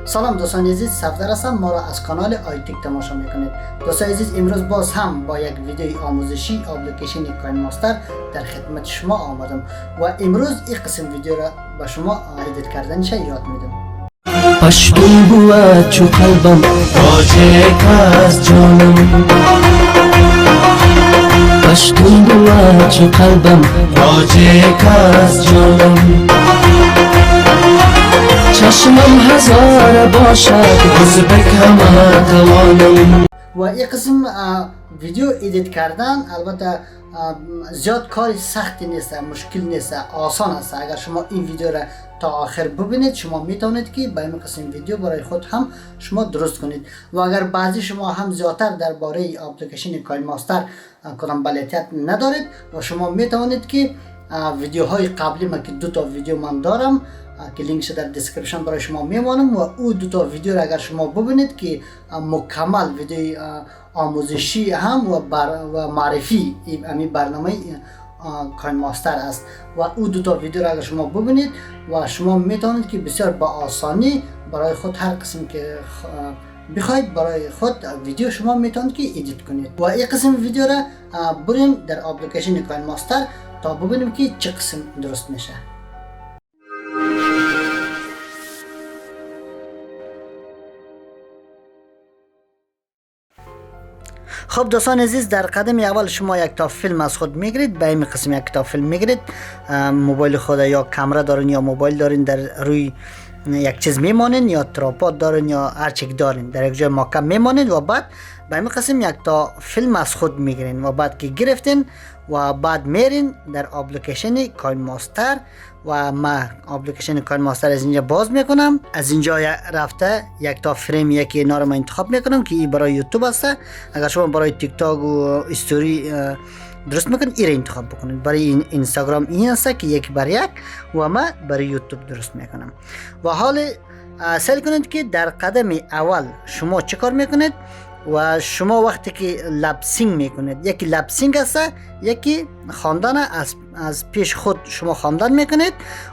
سلام دوستان عزیز، سفدر هستم. ما را از کانال آیتیک تماشا میکنید. دوستان عزیز، امروز باز هم با یک ویدیوی آموزشی اپلیکیشن کاین ماستر در خدمت شما آمدم و امروز این قسم ویدیو را به شما ادیت کردنش یاد میدم. پشتون بود چو قلبم راجع از جانم، پشتون بود چو قلبم راجع از جانم، چشمم هزار باشد بز بکم توانم. و این قسم ویدیو ادیت کردن البته زیاد کار سختی نیست، مشکل نیست، آسان است. اگر شما این ویدیو را تا آخر ببینید شما میتونید که با این قسم ویدیو برای خود هم شما درست کنید. و اگر بعضی شما هم زیادتر درباره اپلیکیشن کاین ماستر کدام بلدیت ندارید و شما میتونید که ویدیوهای قبلی ما که 2 تا ویدیو من دارم که لینکش در دیسکریپشن برای شما میمانم و او 2 تا ویدیو را اگر شما ببینید که مکمل ویدیو آموزشی هم و معرفی این برنامه کاین ماستر است و او 2 تا ویدیو را اگر شما ببینید و شما میتونید که بسیار با آسانی برای خود هر قسم که بخواید برای خود ویدیو شما میتونید که ادیت کنید. و این قسم ویدیو را بریم در اپلیکیشن کاین ماستر تا ببینیم که چه قسم درست میشه. خب دوستان عزیز، در قدم اول شما یک تا فیلم از خود میگیرید. به این قسم یک تا فیلم میگیرید. موبایل خود یا کامera دارین یا موبایل دارین، در روی یک چیز میمانین یا تراپاد دارین یا هر چیز دارین، در یک جای محکم میمانید و بعد به این قسم یک تا فیلم از خود میگیرین و بعد که گرفتین و بعد میرین در اپلیکیشن کاین ماستر و ما اپلیکیشن کاین ماستر از اینجا باز میکنم. از اینجا رفته یک تا فریم یکی اینا رو من انتخاب میکنم که این برای یوتیوب است. اگر شما برای تیک تاک و استوری درست میکنید این رو انتخاب بکنید. برای این اینستاگرام این است که یک بر یک و ما برای یوتیوب درست میکنم. و حال سعی کنید که در قدم اول شما چه کار میکنید و شما وقتی که لبسینگ میکنید، یکی لبسینگ است، یکی خواندن از پیش خود شما خواندن میکنید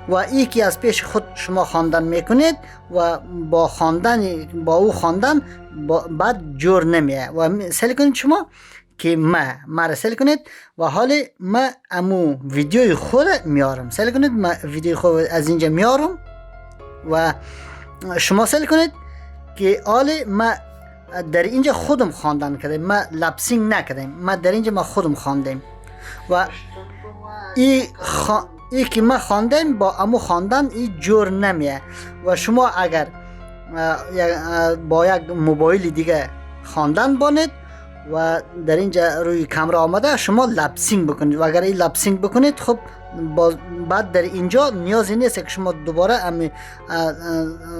و یکی از پیش خود شما خواندن میکنید و با او خواندن بعد جور نمیه و سعی کنید شما که ما را سعی کنید و حال ما امو ویدیوی خود میارم. سعی کنید ما ویدیوی خود از اینجا میارم و شما سعی کنید که حال ما در اینجا خودم خواندن کردم، ما لبسینگ نکردیم، ما در اینجا ما خودم خواندیم و ای که ما خواندیم با امو خواندن این جور نمیه و شما اگر با یک موبایل دیگه خواندن بانید و در اینجا روی کامera آمده شما لبسینگ بکنید و اگر این لبسینگ بکنید خب بعد در اینجا نیازی نیست که شما دوباره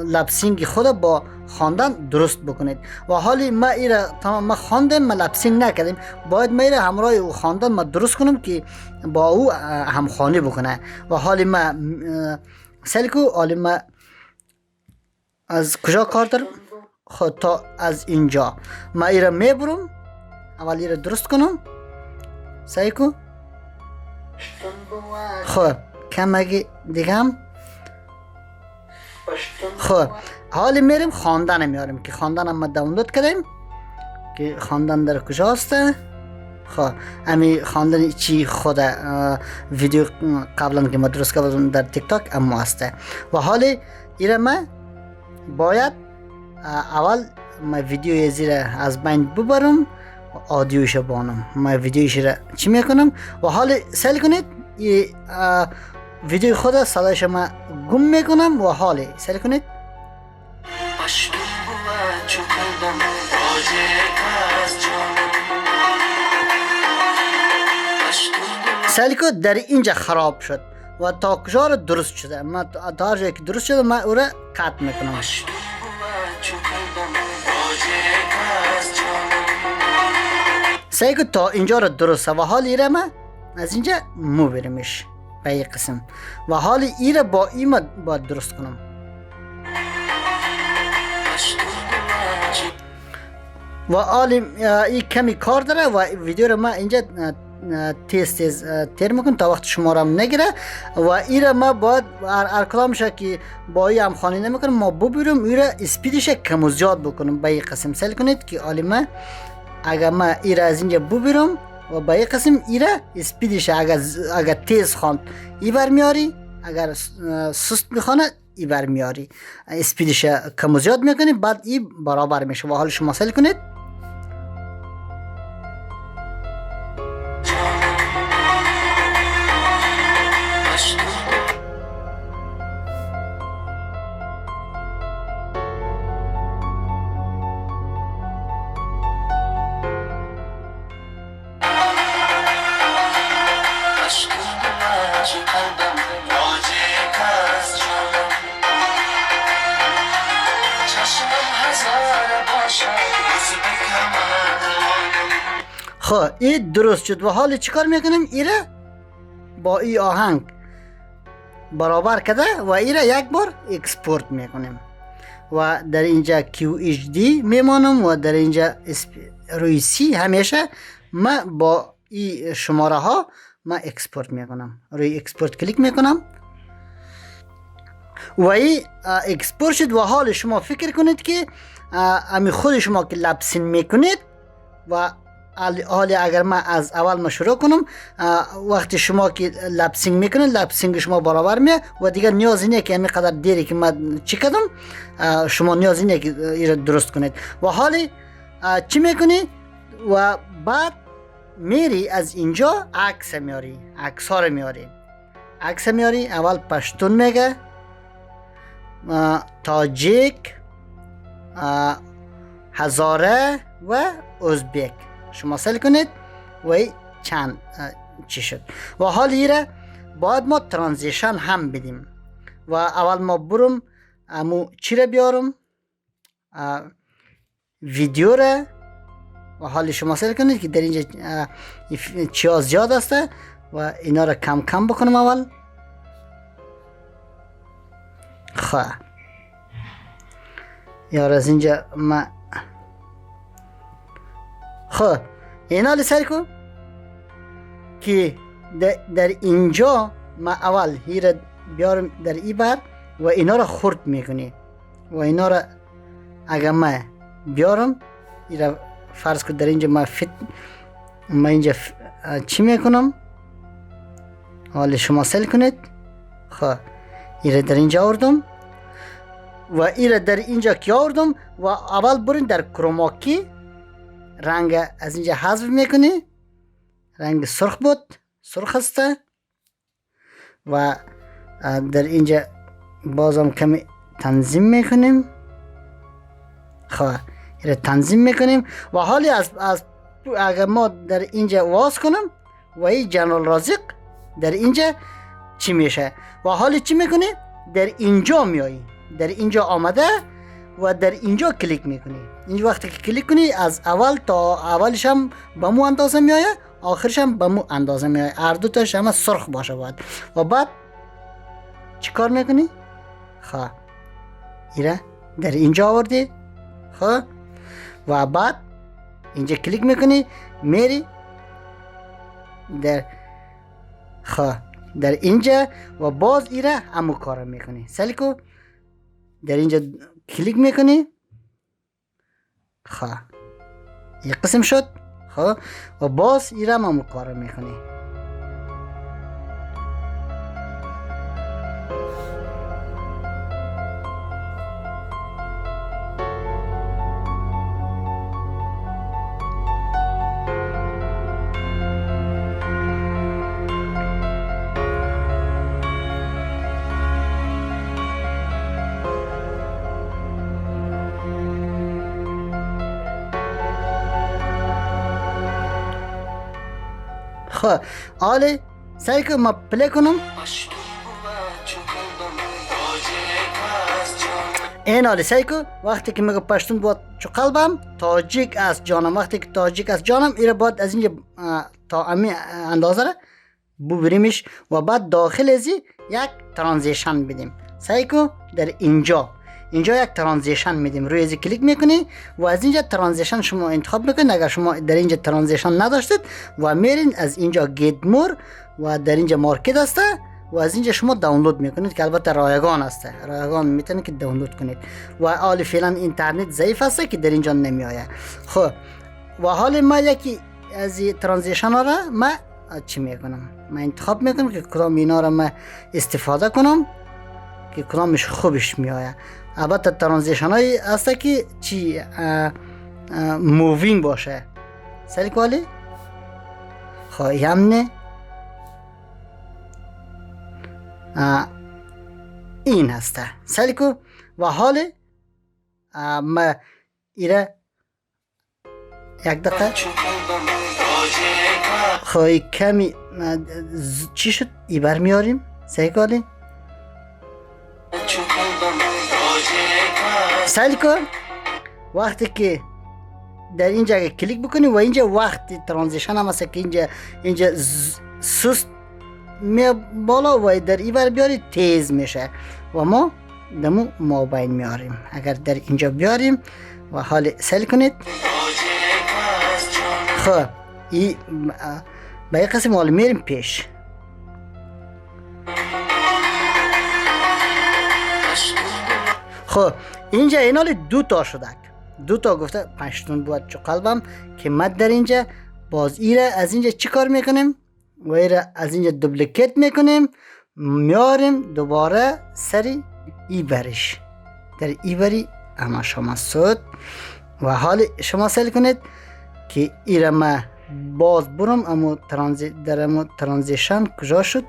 لبسینگ خود با خواندن درست بکنید. و حالی ما ایره تمام ما خواندیم، ما لبسینگ نکردیم، باید ما ایره همراه او خواندن ما درست کنم که با او همخوانی بکنه. و حالی ما سلکو حالی ما از کجا کار دارم خود تا از اینجا ما ایره میبرم اول ایره درست کنم. سعی کو خب کم اگه دیگه هم خب حالی میریم خواندن میاریم که خواندن هم ما دانلود کردیم که خواندن در کجاست. خب امی خواندن چی خود ویدیو قبلا که ما درست کردم در تیک تاک اما هسته و حالی ایره ما باید اول ما ویدیو زیر از بین ببرم و آدیوش بانم. ما ویدیوش را چی میکنم و حال سعی کنید ویدیو خود صدایش ما گم میکنم و حال سعی کنید سعی کنید در اینجا خراب شد و تا کجا را درست شده، ما تا هر جایی که درست شده ما او را کات میکنم. سعی کنید تا اینجا را درسته و حال ایره ما از اینجا مو بریمش به این قسم و حال ایره با این باید درست کنم. و حال این کمی کار داره و ویدیو را ما اینجا تیز تیر میکنم تا وقت شما را هم نگیره و ایره ما باید هر کلامش که با ای هم خانی نمیکنم ما ببیرم ایره اسپیدش کم و زیاد بکنم به این قسم سل کنید که عالمه اگر ما ایره از اینجا ببیرم و به این قسم ایره اسپیدش اگر تیز خواند ای بر میاری اگر سست میخوانه ای بر میاری اسپیدش کم و زیاد میکنی بعد ای برابر میشه و حال شما سل کنید خب این درست شد و حالا چیکار میکنیم ایره با این آهنگ برابر کرده و ایره یک بار اکسپورت میکنیم و در اینجا QHD میمانم و در اینجا روی سی همیشه ما با این شماره ها ما اکسپورت میکنم روی اکسپورت کلیک میکنم و این اکسپورت شد و حال شما فکر کنید که امی خود شما که لبسین میکنید و حالی اگر من از اول ما شروع کنم وقتی شما که لبسینگ میکنید لبسینگ شما برابر میه و دیگه نیاز اینه که همین قدر دیری که من چی کردم شما نیاز اینه که این درست کنید و حالی چی میکنی و بعد میری از اینجا عکس میاری عکس ها رو میاری عکس میاری اول پشتون میگه تاجیک هزاره و ازبک شما سل کنید و چند چی شد و حال ایره باید ما ترانزیشن هم بدیم و اول ما برم امو چی رو بیارم ویدیو رو و حال شما سل کنید که در اینجا چی ها زیاد هسته و اینا رو کم کم بکنم اول خواه یار از اینجا ما خب اینا لسر کن که در اینجا ما اول هی بیارم در ای بر و اینا را خورد میکنی و اینا را اگر ما بیارم اینا فرض کن در اینجا ما اینجا چی میکنم حالا شما سل کنید خب اینا در اینجا آوردم و اینا در اینجا که آوردم و اول برین در کروماکی رنگ از اینجا حذف میکنی رنگ سرخ بود سرخ هسته و در اینجا بازم کمی تنظیم میکنیم خب این تنظیم میکنیم و حالی از اگر ما در اینجا واس کنم و این جنرال رازق در اینجا چی میشه و حالی چی میکنی در اینجا میایی در اینجا آمده و در اینجا کلیک میکنی این وقتی که کلیک کنی از اول تا اولش هم به مو اندازه میایه آخرش هم به مو اندازه میایه هر دو تاش همه سرخ باشه باید و بعد چی کار میکنی خواه ایره در اینجا آوردی خواه و بعد اینجا کلیک میکنی میری در خواه در اینجا و باز ایره همو کار میکنی سلیکو در اینجا کلیک میکنی خواه این قسم شد خواه و باز ایرم هم کار میکنی خب حالا سعی کنم ما پلی کنم این حالا سعی کن وقتی که میگه پشتون بود چو قلبم تاجیک از جانم وقتی که تاجیک از جانم ایره باید از اینجا تا امی اندازه را ببریمش و بعد داخل ازی یک ترانزیشن بدیم سعی کن در اینجا اینجا یک ترانزیشن میدیم، روی از کلیک میکنی و از اینجا ترانزیشن شما انتخاب میکنید. اگر شما در اینجا ترانزیشن نداشتید و میرین از اینجا گیت مور و در اینجا مارکت هسته و از اینجا شما دانلود میکنید که البته رایگان هسته، رایگان میتونید که دانلود کنید و حال فعلا اینترنت ضعیف هسته که در اینجا نمیآید. خب و حال ما یکی از ترانزیشن ها را ما چی میکنم، من انتخاب میکنم که کدام اینا را ما استفاده کنم که کدامش خوبش میآید. البته ترانزیشن هایی هسته که چی مووینگ باشه. سلی کوالی خواهی همینه این هسته سلی کو و حال ما ایره یک دقیقه خواهی کمی چی شد ای بر میاریم سلی کوالی سلی کن وقتی که در اینجا کلیک بکنی و اینجا وقتی ترانزیشن هم هست که اینجا سست می بالا و در ایور بیاری تیز میشه و ما دمو مابین میاریم. اگر در اینجا بیاریم و حال سل کنید خب ای به این قسم حال میریم پیش. خب اینجا این حال دو تا شده، دو تا گفته پشتون بود چو قلبم که ما در اینجا باز ایره از اینجا چی کار میکنیم و ایره از اینجا دوبلیکیت میکنیم میاریم دوباره سری ای برش در ای بری اما شما سود و حال شما سل کنید که ایره ما باز برم اما در اما ترانزیشن کجا شد.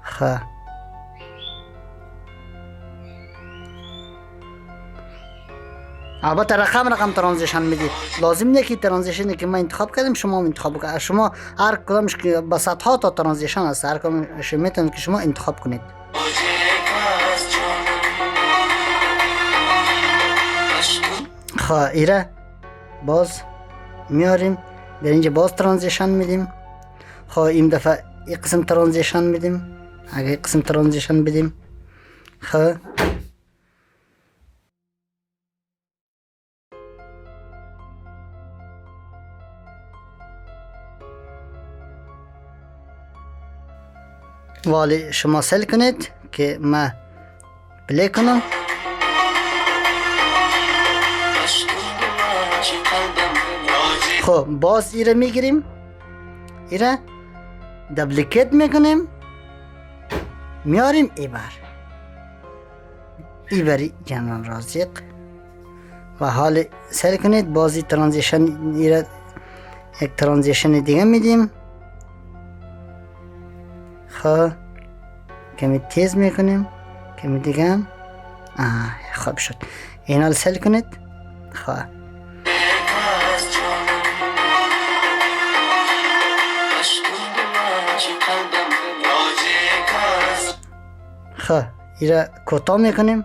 خب البته رقم ترانزیشن میدید، لازم نیست که ترانزیشنی که ما انتخاب کردیم شما انتخاب کنید. شما هر کدامش که با صدها تا ترانزیشن هست هر کدامش میتونید که شما انتخاب کنید. خب ایره باز میاریم در اینجا باز ترانزیشن میدیم. خب این دفعه این قسم ترانزیشن میدیم. اگه این قسم ترانزیشن بدیم خب ولی شما سل کنید که ما پلی کنم. خب باز ایره میگیریم، ایره دوبلیکیت میکنیم میاریم ایبری جنرال رازق و حال سل کنید بازی ترانزیشن ایره یک ترانزیشن دیگه میدیم. خب کمی تیز میکنیم کمی دیگه خوب شد. این حال سل کنید. خب خب ایره کوتاه میکنیم.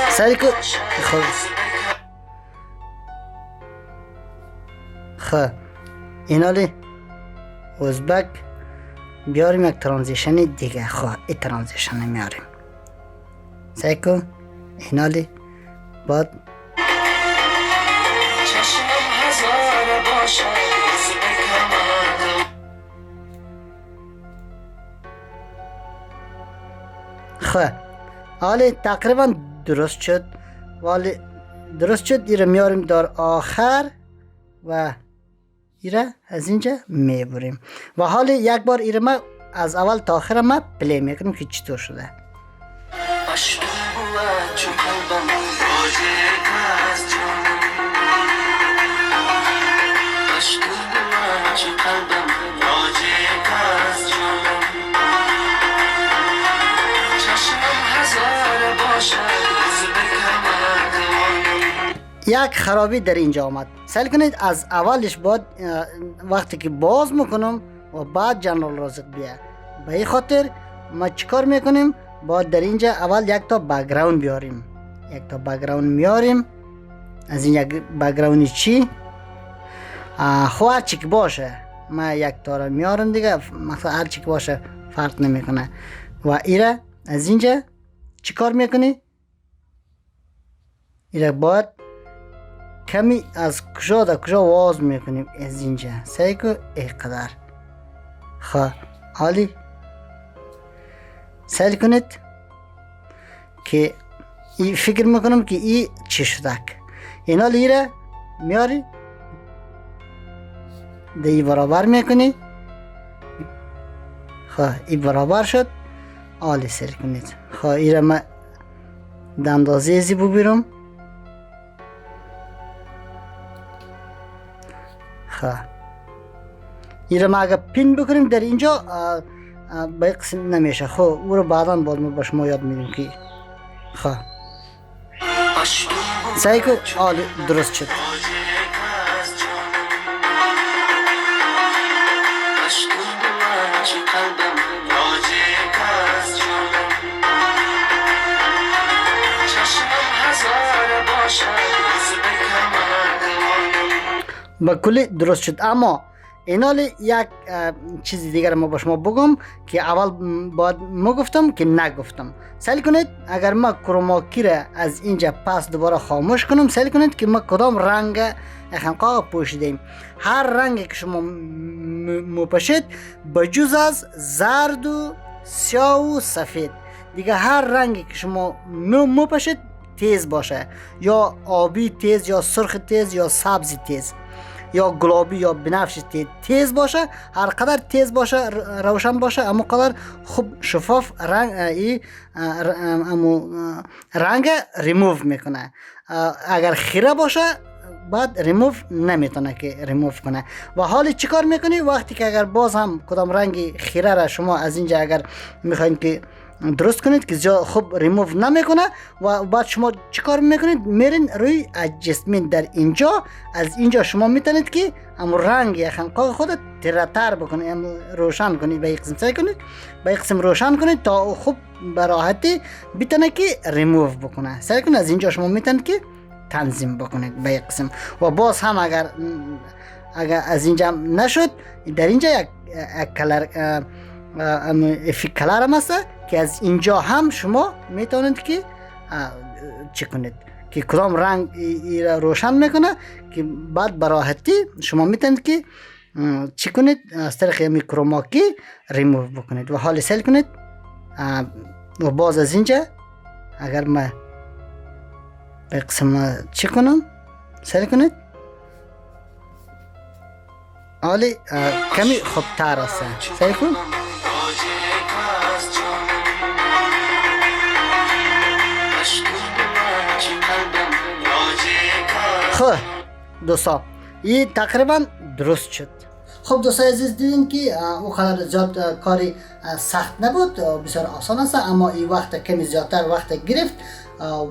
سری کو خب این حالی ازبک بیاریم یک ترانزیشن دیگه. خب این ترانزیشن میاریم سری کو این حالی بعد خب حالی تقریبا درست شد ولی درست شد. ایره میاریم در آخر و ایره از اینجا میبریم و حالی یک بار ایره ما از اول تا آخر ما پلی میکنیم که چطور شده. یک خرابی در اینجا آمد. سعی کنید از اولش بعد وقتی که باز میکنم و بعد جنرال رازق بیا. به این خاطر ما چیکار میکنیم؟ باید در اینجا اول یک تا بک‌گراند بیاریم. یک تا بک‌گراند میاریم. از این یک بک‌گراند چی؟ خب هر چی که باشه من یک تاره میارم دیگه، مثلا هر چی که باشه فرق نمیکنه. و ایره از اینجا چی کار میکنی؟ ایره باید کمی از کجا تا کجا واز میکنیم از اینجا سعی کن اینقدر. خب حالی سعی کنید که ای فکر میکنم که ای چی شدک. اینا لیره میاری ده ای برابر میکنی. خب ای برابر شد. حالی سعی کنید. خب ایره من ده اندازه ازی ببیرم. خب ایره ما اگه پین بکنیم در اینجا به قسم نمیشه. خب او رو بعدا باز ما با شما یاد میدیم که خب سعی کن درست شد. با کلی درست شد. اما اینال یک چیز دیگر ما با شما بگم که اول باید ما گفتم که نگفتم. سعی کنید اگر ما کروماکی را از اینجا پس دوباره خاموش کنم، سعی کنید که ما کدام رنگ خنقاق پوشیدیم. هر رنگی که شما مپوشید بجز از زرد و سیاه و سفید دیگه، هر رنگی که شما مپوشید تیز باشه، یا آبی تیز یا سرخ تیز یا سبزی تیز یا گلابی یا بنفش تیز باشه، هر قدر تیز باشه روشن باشه اما قدر خوب شفاف رنگ ریموو میکنه. اگر خیره باشه بعد ریموو نمیتونه که ریموو کنه. و حالی چیکار میکنی وقتی که اگر باز هم کدام رنگ خیره را شما از اینجا اگر میخواین که درست کنید که جا خوب ریموو نمیکنه و بعد شما چیکار میکنید؟ میرین روی ادجستمنت. در اینجا از اینجا شما میتونید که ام رنگ خنقاق خودت ترتر بکنید، روشن کنید. به یک قسم سعی کنید به یک قسم روشن کنید تا خوب براحتی بتونه که ریموو بکنه. سعی کنید از اینجا شما میتونید که تنظیم بکنید به یک قسم. و باز هم اگر از اینجا نشد، در اینجا یک کلر افیک کلر هم هست که از اینجا هم شما میتونید که چی کنید که کدام رنگ روشن میکنه که بعد براحتی شما میتونید که چی کنید از طریق کروماکی ریموو بکنید. و حالی سیل کنید و باز از اینجا اگر ما به قسم چی کنم سیل کنید حالی کمی خوبتر است. سیل کن. خب دوستا این تقریبا درست شد. خب دوستای عزیز دیدین که او قدر زیاد کاری سخت نبود، بسیار آسان است، اما این وقت کمی زیادتر وقت گرفت.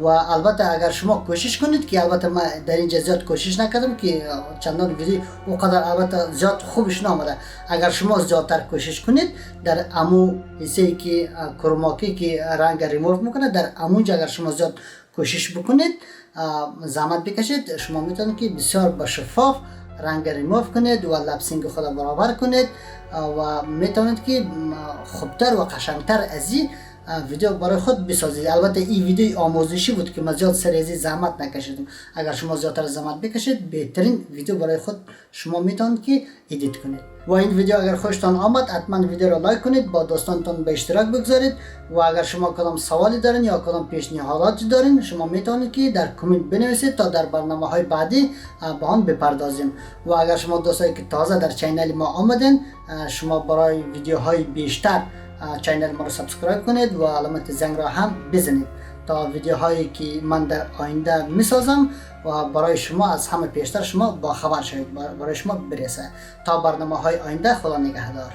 و البته اگر شما کوشش کنید که البته من در اینجا زیاد کوشش نکردم که چندان ویدیو او قدر البته زیاد خوبش نامده. اگر شما زیادتر کوشش کنید در امو حصه‌ای که کروماکی که رنگ ریموو میکنه در امونجا اگر شما زیاد کوشش بکنید زحمت بکشید، شما میتونید که بسیار با شفاف رنگ ریموو کنید و لپسینگ خود برابر کنید و میتونید که خوبتر و قشنگتر از این ویدیو برای خود بسازید. البته این ویدیو آموزشی بود که من زیاد سریزی زحمت نکشیدم. اگر شما زیادتر زحمت بکشید بهترین ویدیو برای خود شما میتونید که ادیت کنید. و این ویدیو اگر خوشتان آمد حتما ویدیو را لایک کنید، با دوستانتون به اشتراک بگذارید و اگر شما کدام سوالی دارین یا کدام پیشنهاداتی دارین شما میتونید که در کامنت بنویسید تا در برنامه‌های بعدی به آن بپردازیم. و اگر شما دوستایی که تازه در چینل ما آمدین شما برای ویدیوهای بیشتر چینل ما رو سبسکرایب کنید و علامت زنگ را هم بزنید تا ویدیوهایی که من در آینده میسازم و برای شما از همه پیشتر شما با خبر شوید، برای شما برسه. تا برنامه‌های آینده خدا نگهدار.